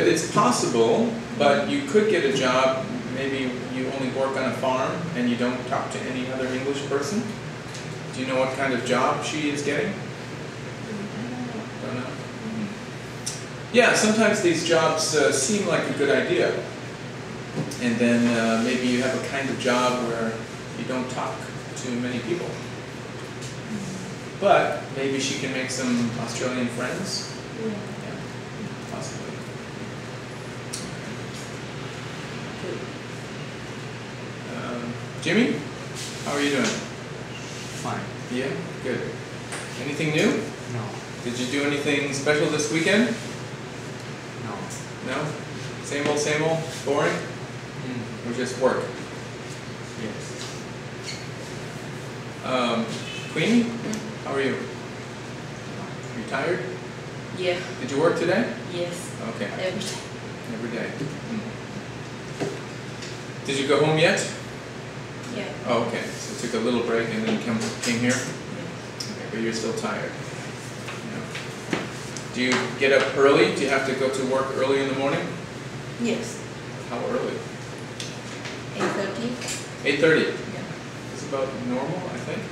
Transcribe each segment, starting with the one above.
could, it's possible, but you could get a job, maybe you only work on a farm and you don't talk to any other English person. Do you know what kind of job she is getting? Don't know. Yeah, sometimes these jobs seem like a good idea. And then maybe you have a kind of job where you don't talk to many people. But maybe she can make some Australian friends. Yeah, possibly. Jimmy, how are you doing? Fine. Yeah, good. Anything new? No. Did you do anything special this weekend? No. No? Same old, boring? Or just work? Yes. Queenie, how are you? Are you tired? Yeah. Did you work today? Yes. Okay. Every day. Every day. Did you go home yet? Yeah. Oh, okay. So took a little break and then came here? Yeah. Okay, but you're still tired. Yeah. Do you get up early? Do you have to go to work early in the morning? Yes. How early? 8:30. 8:30? Yeah. It's about normal, I think.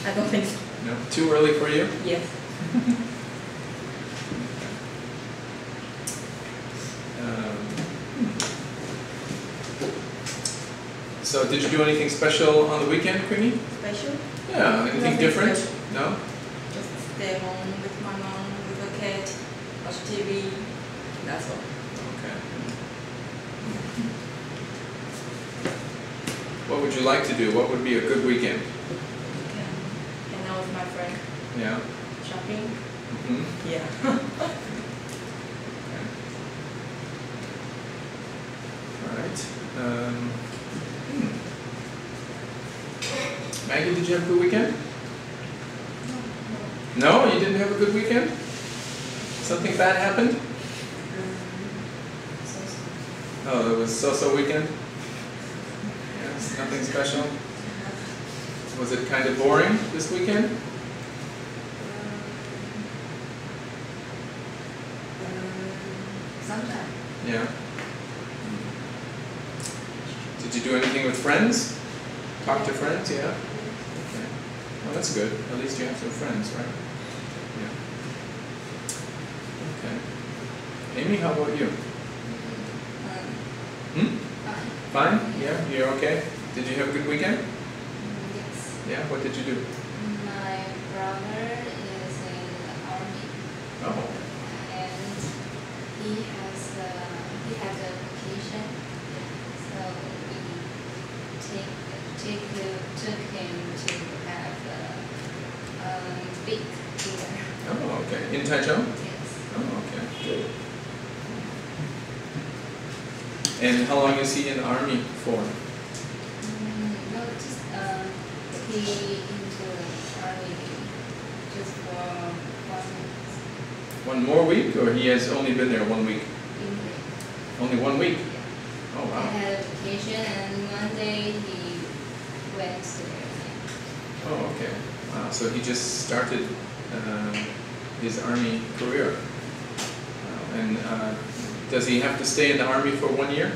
I don't think so. No? Too early for you? Yes. So did you do anything special on the weekend, Queenie? Special? Yeah, anything Nothing different? special. No? Just stay home with my mom, with the cat, watch TV. That's all. Okay. What would you like to do? What would be a good weekend? Can hang out with my friend. Yeah? Shopping. Mm-hmm. Yeah. Okay. All right. Maggie, did you have a good weekend? No, you didn't have a good weekend? Something bad happened? Oh, it was so-so weekend? Yes, nothing special? Was it kind of boring this weekend? Sometimes. Yeah. Did you do anything with friends? Talk to friends, yeah? Okay. Well, that's good. At least you have some friends, right? Yeah. Okay. Amy, how about you? Fine. Fine? Yeah? You're okay? Did you have a good weekend? Yes. Yeah? What did you do? My brother is in the army, Oh. and he has a vacation, so we took him to have a big dinner. Oh, okay. In Taichung? Yes. Oh, okay. Good. And how long is he in the army for? No, just he into the army just for 1 month. One more week, or he has only been there 1 week? England. Only 1 week? Yeah. Oh, I wow. had a vacation, and Monday he went there. Oh, okay. Wow. So he just started his army career. Wow. And does he have to stay in the army for 1 year?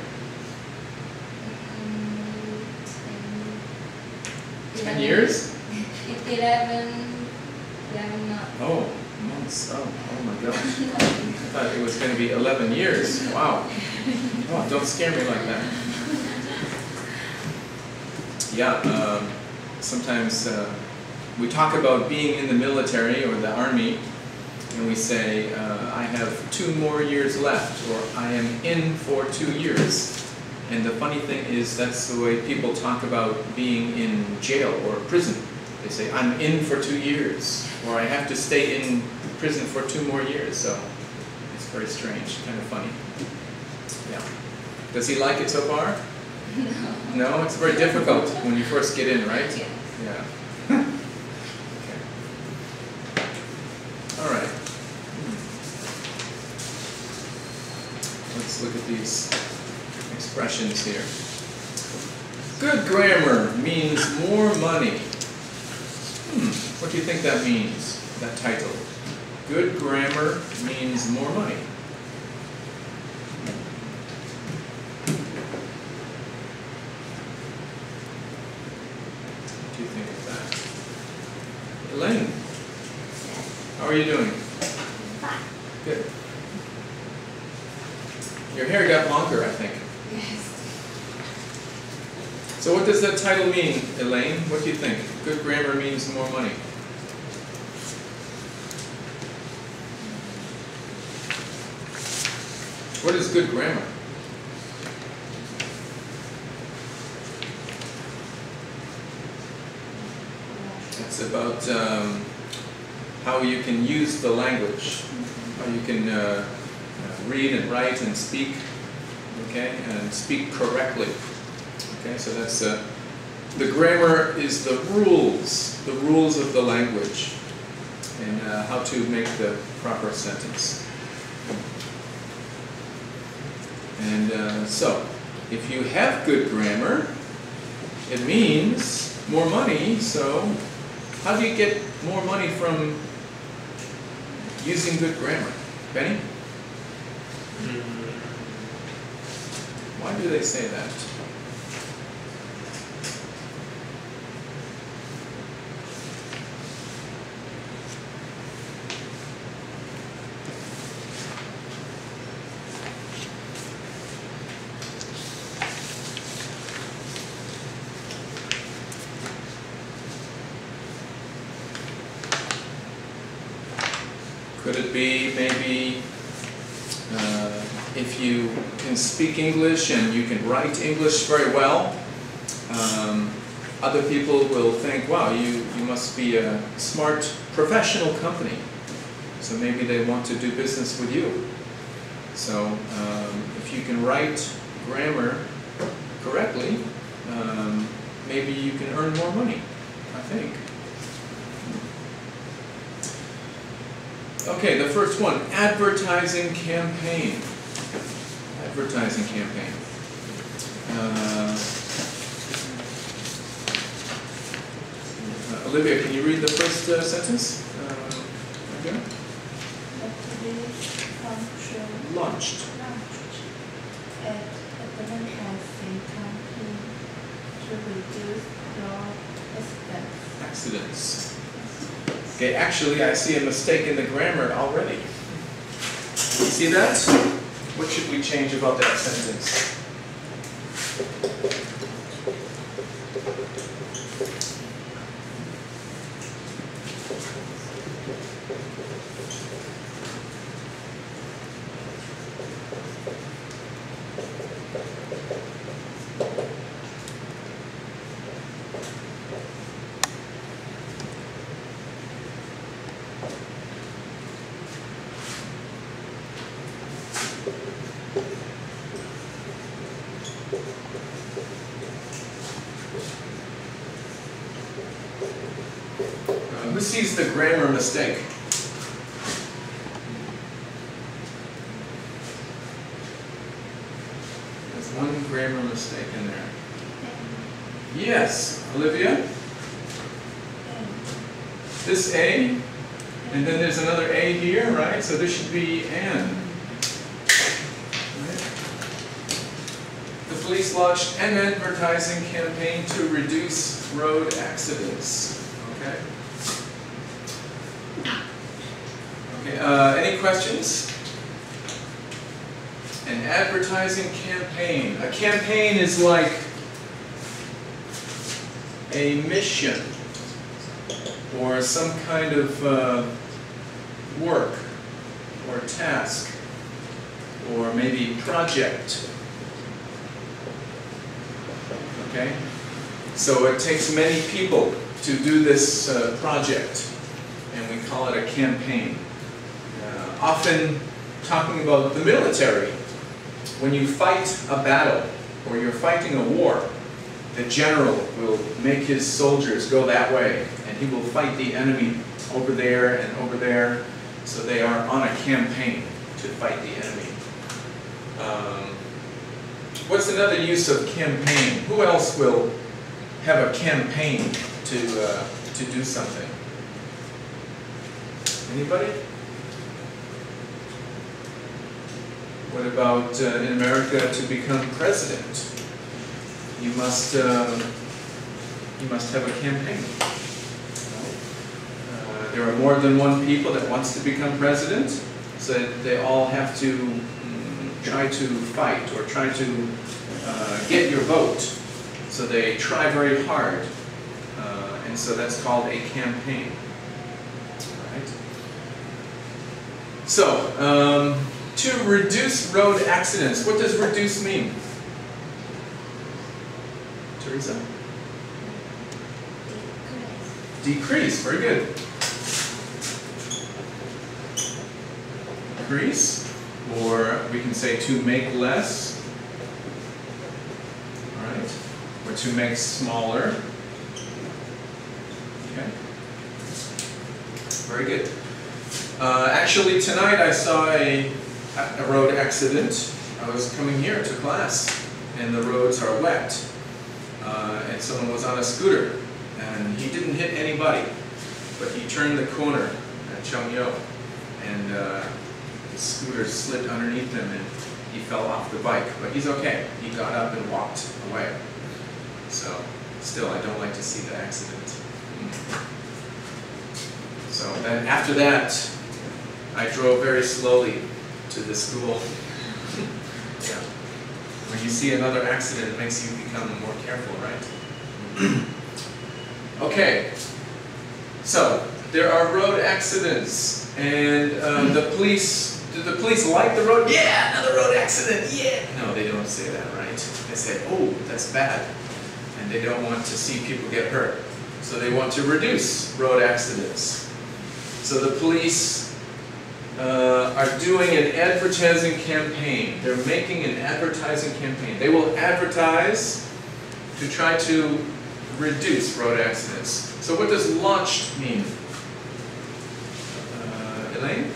10 years? 11 months. Oh, months. Oh my gosh. I thought it was going to be 11 years. Wow. Oh, don't scare me like that. Yeah, sometimes we talk about being in the military or the army, and we say, I have 2 more years left, or I am in for 2 years. And the funny thing is, that's the way people talk about being in jail or prison. They say, I'm in for 2 years, or I have to stay in prison for 2 more years. So it's very strange, kind of funny. Yeah. Does he like it so far? No. No, it's very difficult when you first get in, right? Yes. Yeah. Okay. All right. Let's look at these expressions here. Good grammar means more money. What do you think that means, that title? Good grammar means more money. are you doing? Fine. Good. Your hair got longer, I think. Yes. So what does that title mean, Elaine? What do you think? Good grammar means more money. What is good grammar? It's about how you can use the language, how you can read and write and speak, okay, and speak correctly. Okay, so that's the grammar is the rules of the language, and how to make the proper sentence. And so, if you have good grammar, it means more money. So, how do you get more money from using good grammar? Benny? Why do they say that? Could it be maybe if you can speak English and you can write English very well, other people will think, wow, you must be a smart professional company. So maybe they want to do business with you. So if you can write grammar correctly, maybe you can earn more money, I think. Okay, the first one, advertising campaign. Advertising campaign. Olivia, can you read the first sentence? Okay. Launched. At advertising campaign to reduce road accidents. Okay, actually I see a mistake in the grammar already. You see that? What should we change about that sentence? Who sees the grammar mistake? There's one grammar mistake in there. Yes, Olivia? This A, and then there's another A here, right? So this should be N. Right? The police launched an advertising campaign to reduce road accidents. Okay. Any questions? An advertising campaign. A campaign is like a mission or some kind of work or task or maybe project. Okay? So it takes many people to do this project, and we call it a campaign. Often talking about the military. When you fight a battle or you're fighting a war, the general will make his soldiers go that way, and he will fight the enemy over there and over there. So they are on a campaign to fight the enemy. What's another use of campaign? Who else will have a campaign to do something? Anybody? What about in America to become president? You must have a campaign. there are more than one people that wants to become president, so that they all have to try to fight or try to get your vote. So they try very hard, and so that's called a campaign. Right? So, to reduce road accidents, what does reduce mean? Teresa? Decrease, very good. Decrease, or we can say to make less, all right, or to make smaller. Okay, very good. Actually, tonight I saw a road accident. I was coming here to class, and the roads are wet, and someone was on a scooter. And he didn't hit anybody, but he turned the corner at Cheongyo, and his scooter slipped underneath him, and he fell off the bike. But he's okay. He got up and walked away. So, still, I don't like to see the accident. So then, after that, I drove very slowly to the school. Yeah. When you see another accident, it makes you become more careful, right? Okay, so there are road accidents, and the police, do the police like the road? Yeah, another road accident, yeah! No, they don't say that, right? They say, oh, that's bad, and they don't want to see people get hurt. So they want to reduce road accidents. So the police are doing an advertising campaign. They're making an advertising campaign. They will advertise to try to reduce road accidents. So what does launched mean? Elaine?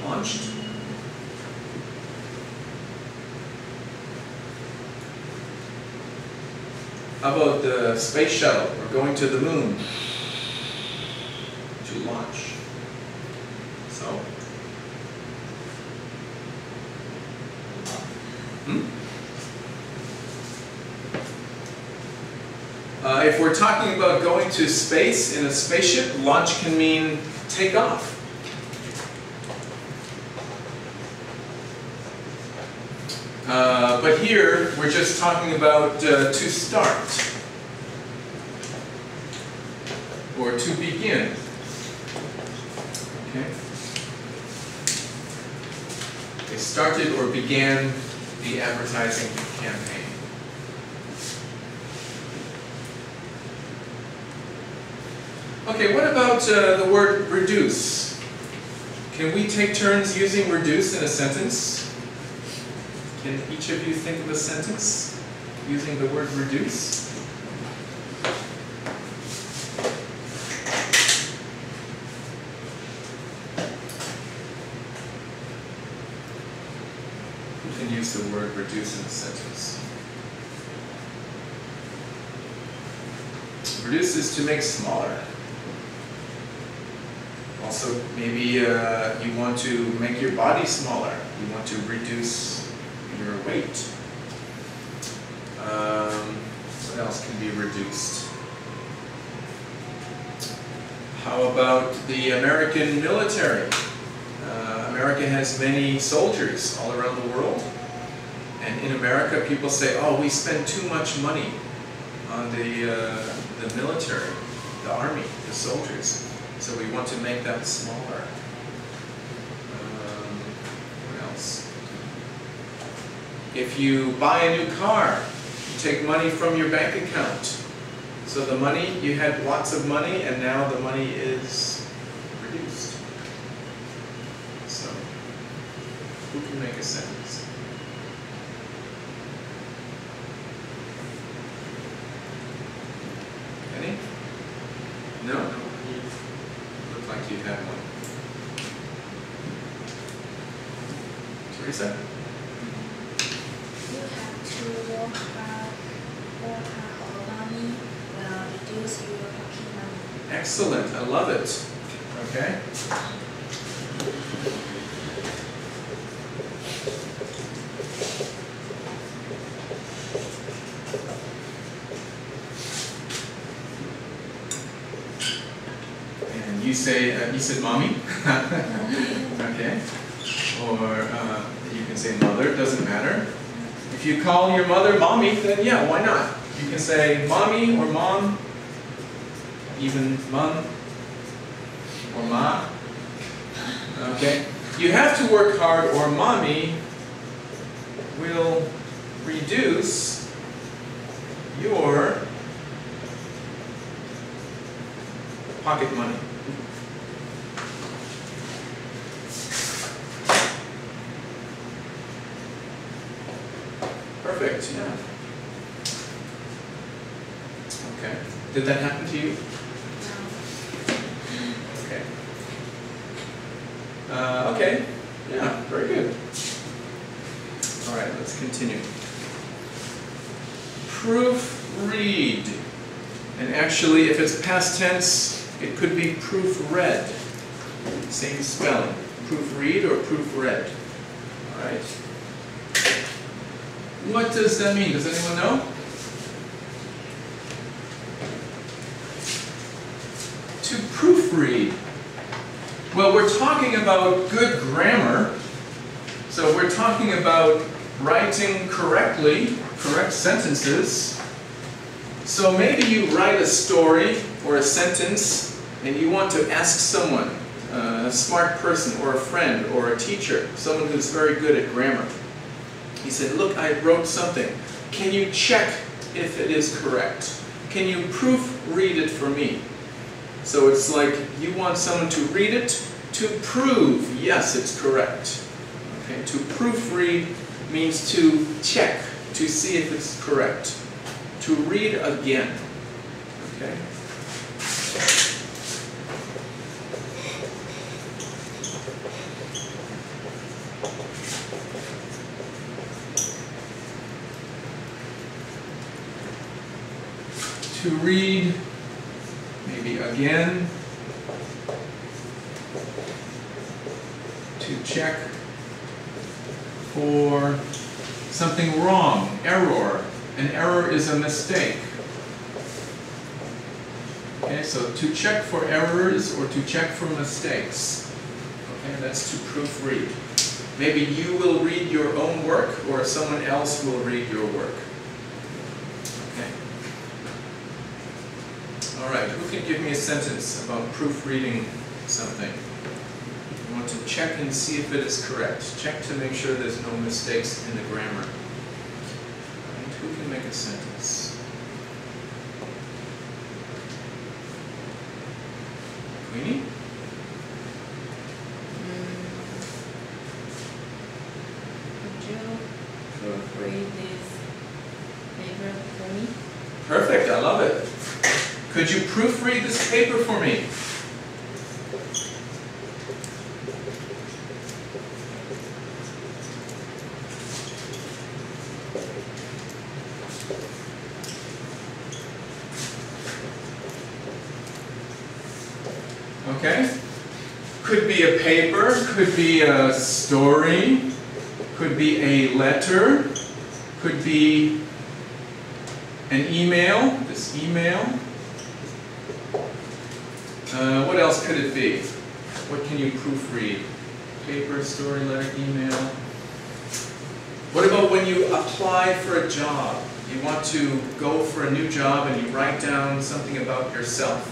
Launched? How about the space shuttle or going to the moon? To launch. So? If we're talking about going to space in a spaceship, launch can mean take off. But here, we're just talking about to start, or to begin. Okay? They started or began the advertising campaign. Okay, what about the word reduce? Can we take turns using reduce in a sentence? Can each of you think of a sentence using the word reduce? Who can use the word reduce in a sentence? Reduce is to make smaller. Also, maybe you want to make your body smaller. You want to reduce your weight. What else can be reduced? How about the American military? America has many soldiers all around the world. And in America, people say, oh, we spend too much money on the military, the army, the soldiers. So we want to make that smaller. What else? If you buy a new car, you take money from your bank account. So the money, you had lots of money, and now the money is reduced. So, who can make a sentence? Any? No? Looked like you had one. Teresa? You have to work hard or money will reduce your pocket money. Excellent, I love it. Okay? And you said mommy? Okay. Or you can say mother, doesn't matter. If you call your mother mommy, then yeah, why not? You can say mommy or mom, even mum or ma. Okay? You have to work hard or mommy will reduce your pocket money. Perfect, yeah. Okay. Did that happen to you? Okay. Okay. Yeah, very good. All right, let's continue. Proofread. And actually, if it's past tense, it could be proofread. Same spelling. Proofread or proofread. All right. What does that mean? Does anyone know? To proofread. Well, we're talking about good grammar. So we're talking about writing correctly, correct sentences. So maybe you write a story or a sentence and you want to ask someone, a smart person or a friend or a teacher, someone who's very good at grammar. He said, look, I wrote something. Can you check if it is correct? Can you proofread it for me? So it's like you want someone to read it to prove, yes, it's correct. Okay? To proofread means to check, to see if it's correct. To read again. Okay? To read, maybe again. To check for something wrong, error. An error is a mistake. Okay, so to check for errors or to check for mistakes. Okay, that's to proofread. Maybe you will read your own work or someone else will read your work. Okay. All right, who can give me a sentence about proofreading something? You want to check and see if it is correct. Check to make sure there's no mistakes in the grammar. And who can make a sentence? Queenie? Could you proofread this paper for me? Perfect, I love it. Could you proofread this paper for me? Okay? Could be a paper, could be a story, could be a letter, could be an email, this email. What else could it be? What can you proofread? Paper, story, letter, email. What about when you apply for a job? You want to go for a new job and you write down something about yourself.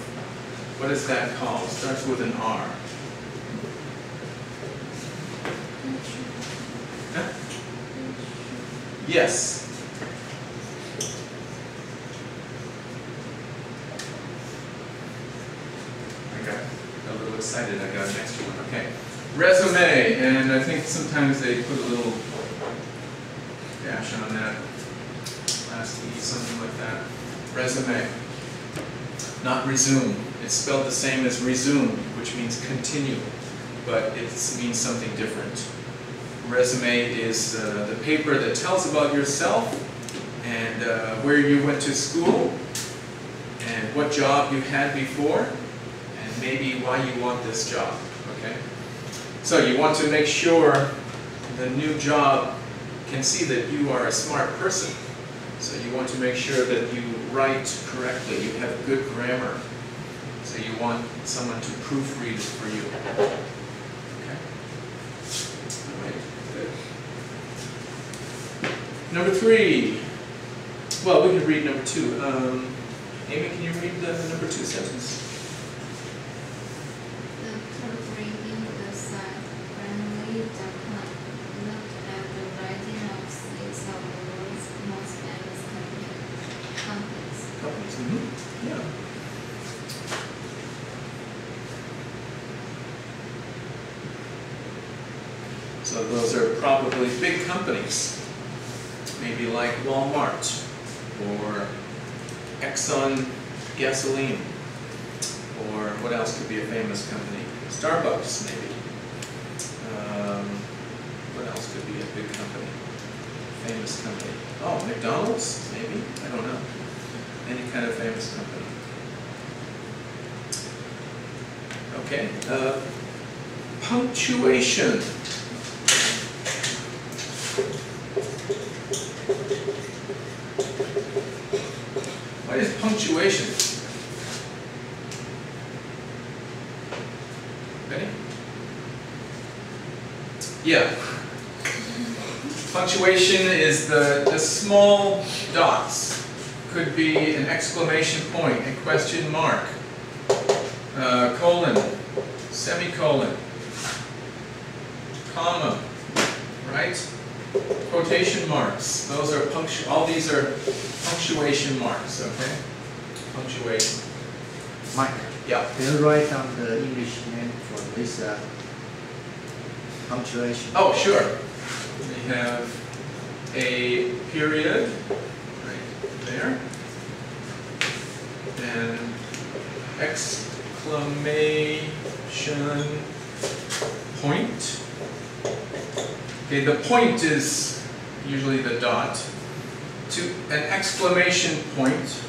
What is that called? It starts with an R. Huh? Yes. I got a little excited. I got an extra one. Okay. Resume. And I think sometimes they put a little dash on that. Last E, something like that. Resume. Not resume. It's spelled the same as resume, which means continue, but it means something different. Resume is the paper that tells about yourself and where you went to school and what job you had before and maybe why you want this job. Okay? So you want to make sure the new job can see that you are a smart person. So you want to make sure that you write correctly, you have good grammar. So you want someone to proofread it for you. Okay? All right, good. Number 3. Well, we could read number 2. Amy, can you read the number 2 sentence? The proofreading the site friendly.com looked at the writing of 6 of the world's most famous companies. Mm-hmm. Yeah. So those are probably big companies, maybe like Walmart or Exxon gasoline, or what else could be a famous company? Starbucks, maybe. What else could be a big company? Famous company. Oh, McDonald's, maybe? I don't know. Any kind of famous company. Okay. Punctuation. What is punctuation? Ready? Yeah. Punctuation is the small dots. Could be an exclamation point, a question mark, colon, semicolon, comma, right? Quotation marks. Those are all these are punctuation marks, okay? Punctuation. Mike, Yeah. can you write down the English name for this punctuation? Oh, sure. We have a period right there, and exclamation point. Okay, the point is usually the dot. To an exclamation point,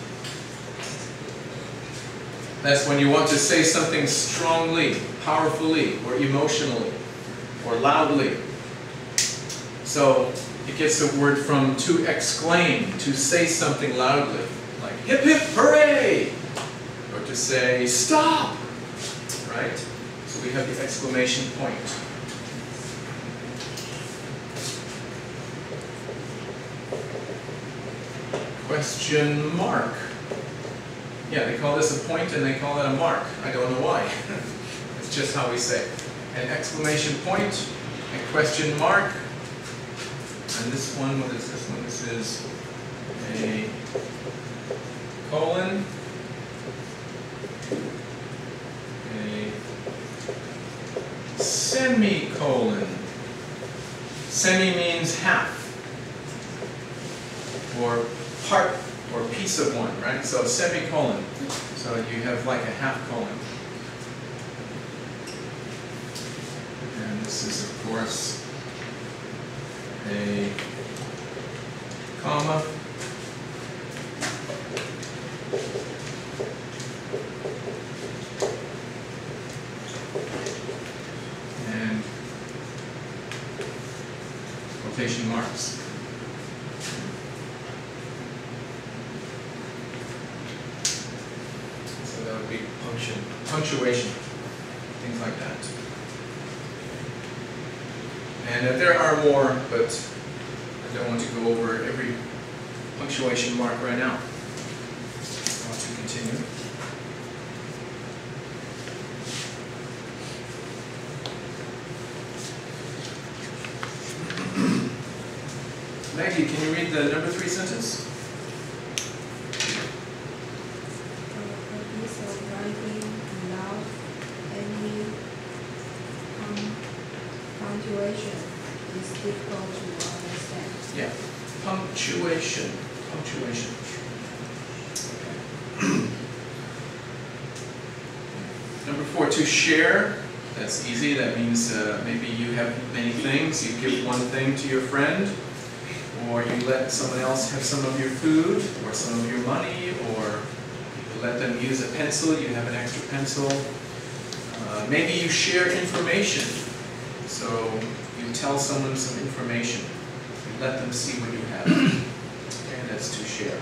that's when you want to say something strongly, powerfully, or emotionally, or loudly. So it gets the word from to exclaim, to say something loudly, like hip hip hooray, or to say stop, right? So we have the exclamation point. Question mark. Yeah, they call this a point and they call it a mark. I don't know why. It's just how we say. An exclamation point, a question mark, and this one, what is this one? This is a colon, a semicolon. Semi means half, or part, or piece of one, right? So semicolon. So you have like a half colon. And this is, of course, a comma. And quotation marks. So that would be punctuation, things like that. And there are more, but I don't want to go over every punctuation mark right now. I want to continue. Maggie, can you read the number 3 sentence? Practice of writing without any punctuation is difficult to understand. Yeah, punctuation. Punctuation. Okay. Number 4, to share. That's easy. That means maybe you have many things. You give one thing to your friend, or you let someone else have some of your food, or some of your money, or you let them use a pencil. You have an extra pencil. Maybe you share information. So you tell someone some information. You let them see what you have. Okay, that's to share.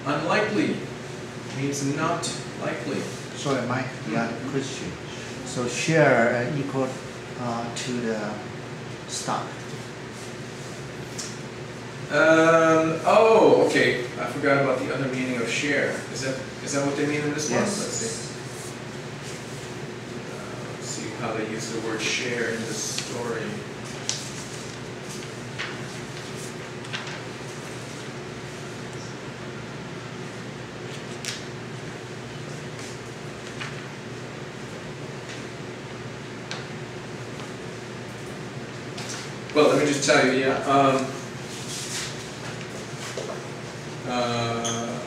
Unlikely. means not likely. Sorry, Mike, yeah, question. So share equal to the stock. Oh, okay. I forgot about the other meaning of share. Is that what they mean in this one? Yes. Let's see. Let's see how they use the word share in this story. Well, let me just tell you, yeah.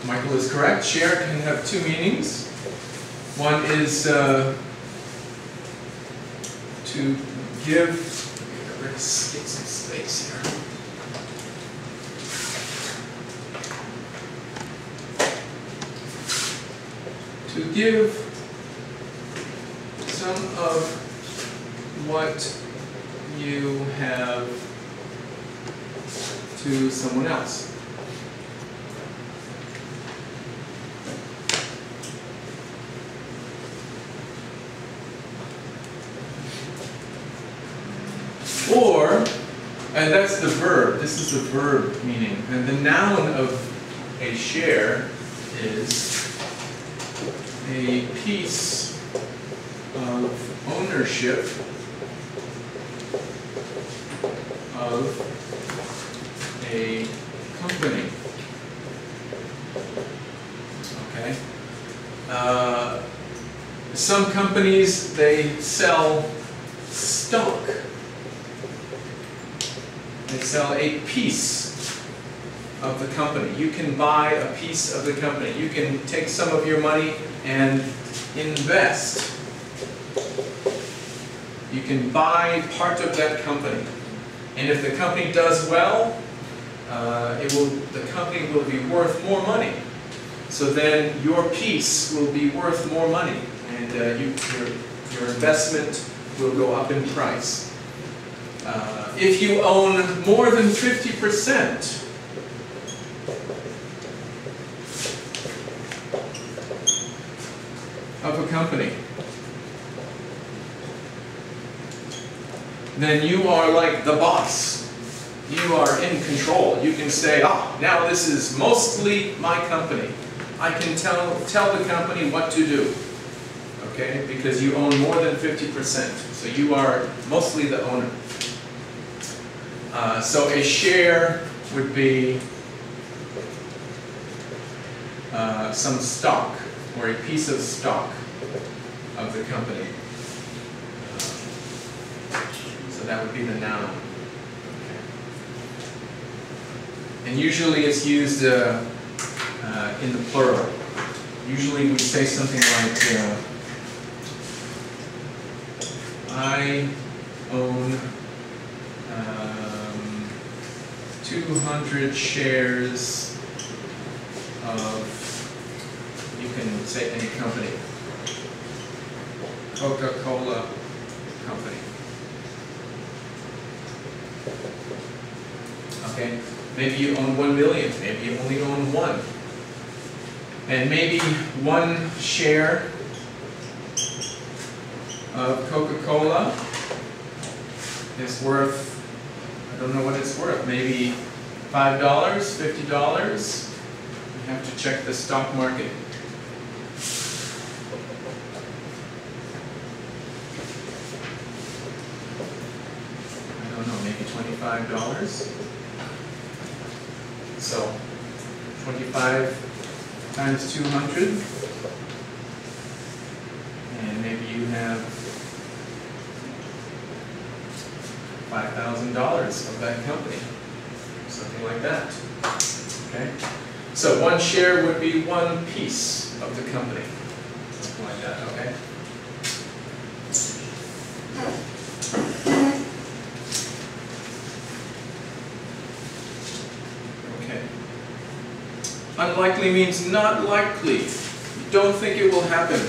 Michael is correct. Share can have two meanings. One is to give. Let's get some space here. To give some of what you have to someone else. Or, and that's the verb, this is the verb meaning, and the noun of a share is a piece of ownership of a company. Okay? Some companies, they sell stock. They sell a piece of the company. You can buy a piece of the company. You can take some of your money and invest. You can buy part of that company. And if the company does well, the company will be worth more money. So then your piece will be worth more money, and your investment will go up in price. If you own more than 50% of a company, then you are like the boss. You are in control. You can say, now this is mostly my company. I can tell the company what to do. Okay? Because you own more than 50%. So you are mostly the owner. So a share would be some stock or a piece of stock of the company. So that would be the noun. Okay. And usually it's used in the plural. Usually we say something like, I own 200 shares of, you can say any company, Coca-Cola company. Okay, maybe you own 1 million, maybe you only own one. And maybe one share of Coca-Cola is worth, I don't know what it's worth, maybe $5, $50. You have to check the stock market. I don't know, maybe $25. So 25 times 200, and maybe you have $5,000 of that company, something like that. Okay, so one share would be one piece of the company, something like that. Okay. Okay. Unlikely means not likely. You don't think it will happen.